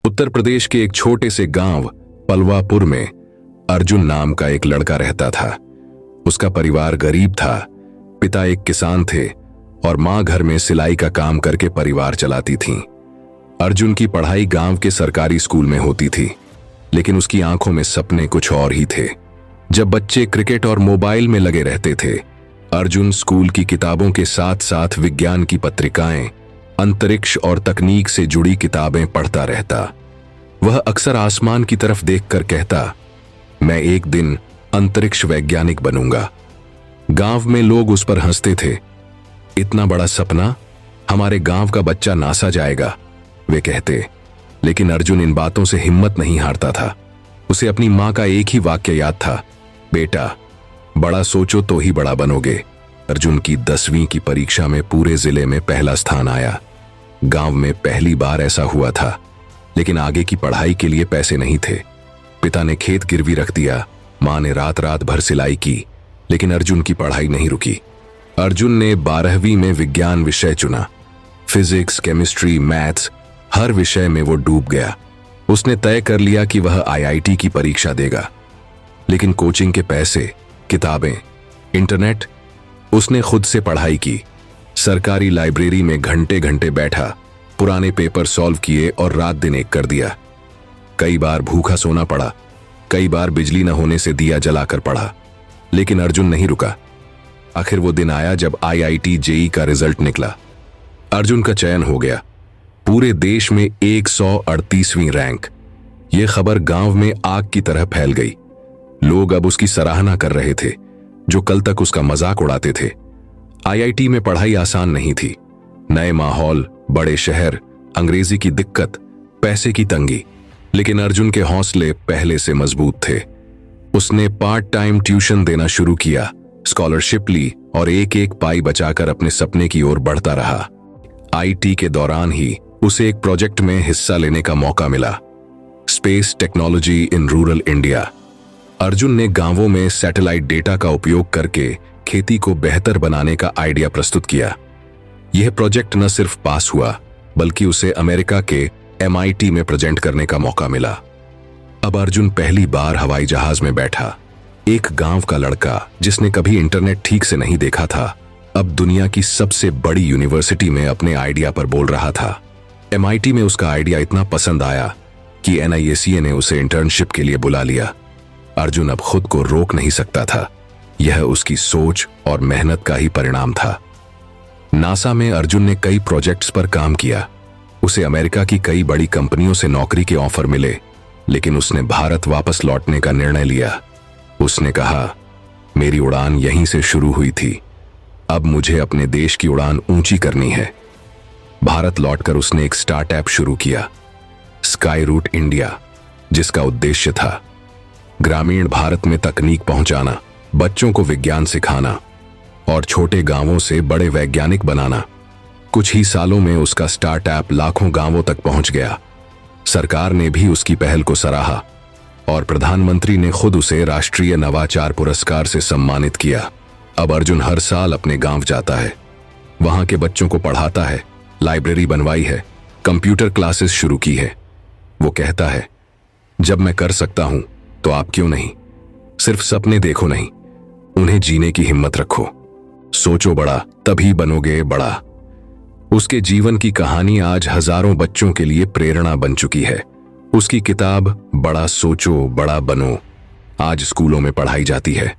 उत्तर प्रदेश के एक छोटे से गांव पलवापुर में अर्जुन नाम का एक लड़का रहता था। उसका परिवार गरीब था। पिता एक किसान थे और मां घर में सिलाई का काम करके परिवार चलाती थीं। अर्जुन की पढ़ाई गांव के सरकारी स्कूल में होती थी, लेकिन उसकी आंखों में सपने कुछ और ही थे। जब बच्चे क्रिकेट और मोबाइल में लगे रहते थे, अर्जुन स्कूल की किताबों के साथ साथ विज्ञान की पत्रिकाएं, अंतरिक्ष और तकनीक से जुड़ी किताबें पढ़ता रहता। वह अक्सर आसमान की तरफ देखकर कहता, मैं एक दिन अंतरिक्ष वैज्ञानिक बनूंगा। गांव में लोग उस पर हंसते थे। इतना बड़ा सपना, हमारे गांव का बच्चा नासा जाएगा, वे कहते। लेकिन अर्जुन इन बातों से हिम्मत नहीं हारता था। उसे अपनी मां का एक ही वाक्य याद था, बेटा बड़ा सोचो तो ही बड़ा बनोगे। अर्जुन की 10वीं की परीक्षा में पूरे जिले में पहला स्थान आया। गांव में पहली बार ऐसा हुआ था, लेकिन आगे की पढ़ाई के लिए पैसे नहीं थे। पिता ने खेत गिरवी रख दिया, मां ने रात रात भर सिलाई की, लेकिन अर्जुन की पढ़ाई नहीं रुकी। अर्जुन ने 12वीं में विज्ञान विषय चुना। फिजिक्स, केमिस्ट्री, मैथ्स, हर विषय में वो डूब गया। उसने तय कर लिया कि वह IIT की परीक्षा देगा, लेकिन कोचिंग के पैसे, किताबें, इंटरनेट, उसने खुद से पढ़ाई की। सरकारी लाइब्रेरी में घंटे घंटे बैठा, पुराने पेपर सॉल्व किए और रात दिन एक कर दिया। कई बार भूखा सोना पड़ा, कई बार बिजली न होने से दिया जलाकर पढ़ा, लेकिन अर्जुन नहीं रुका। आखिर वो दिन आया जब IIT JEE का रिजल्ट निकला। अर्जुन का चयन हो गया। पूरे देश में 138वीं रैंक। यह खबर गांव में आग की तरह फैल गई। लोग अब उसकी सराहना कर रहे थे, जो कल तक उसका मजाक उड़ाते थे। IIT में पढ़ाई आसान नहीं थी। नए माहौल, बड़े शहर, अंग्रेजी की दिक्कत, पैसे की तंगी, लेकिन अर्जुन के हौसले पहले से मजबूत थे। उसने पार्ट टाइम ट्यूशन देना शुरू किया, स्कॉलरशिप ली और एक एक पाई बचाकर अपने सपने की ओर बढ़ता रहा। IT के दौरान ही उसे एक प्रोजेक्ट में हिस्सा लेने का मौका मिला, space technology in rural India. Arjun ने गांवों में सैटेलाइट डेटा का उपयोग करके खेती को बेहतर बनाने का आइडिया प्रस्तुत किया। यह प्रोजेक्ट न सिर्फ पास हुआ, बल्कि उसे अमेरिका के MIT में प्रेजेंट करने का मौका मिला। अब अर्जुन पहली बार हवाई जहाज में बैठा। एक गांव का लड़का जिसने कभी इंटरनेट ठीक से नहीं देखा था, अब दुनिया की सबसे बड़ी यूनिवर्सिटी में अपने आइडिया पर बोल रहा था। MIT में उसका आइडिया इतना पसंद आया कि NIACA ने उसे इंटर्नशिप के लिए बुला लिया। अर्जुन अब खुद को रोक नहीं सकता था। यह उसकी सोच और मेहनत का ही परिणाम था। नासा में अर्जुन ने कई प्रोजेक्ट्स पर काम किया। उसे अमेरिका की कई बड़ी कंपनियों से नौकरी के ऑफर मिले, लेकिन उसने भारत वापस लौटने का निर्णय लिया। उसने कहा, मेरी उड़ान यहीं से शुरू हुई थी, अब मुझे अपने देश की उड़ान ऊंची करनी है। भारत लौटकर उसने एक स्टार्टअप शुरू किया, स्काई रूट इंडिया, जिसका उद्देश्य था ग्रामीण भारत में तकनीक पहुंचाना, बच्चों को विज्ञान सिखाना और छोटे गांवों से बड़े वैज्ञानिक बनाना। कुछ ही सालों में उसका स्टार्टअप लाखों गांवों तक पहुंच गया। सरकार ने भी उसकी पहल को सराहा और प्रधानमंत्री ने खुद उसे राष्ट्रीय नवाचार पुरस्कार से सम्मानित किया। अब अर्जुन हर साल अपने गांव जाता है, वहां के बच्चों को पढ़ाता है, लाइब्रेरी बनवाई है, कंप्यूटर क्लासेस शुरू की है। वो कहता है, जब मैं कर सकता हूं तो आप क्यों नहीं। सिर्फ सपने देखो नहीं, उन्हें जीने की हिम्मत रखो। सोचो बड़ा, तभी बनोगे बड़ा। उसके जीवन की कहानी आज हजारों बच्चों के लिए प्रेरणा बन चुकी है। उसकी किताब बड़ा सोचो बड़ा बनो आज स्कूलों में पढ़ाई जाती है।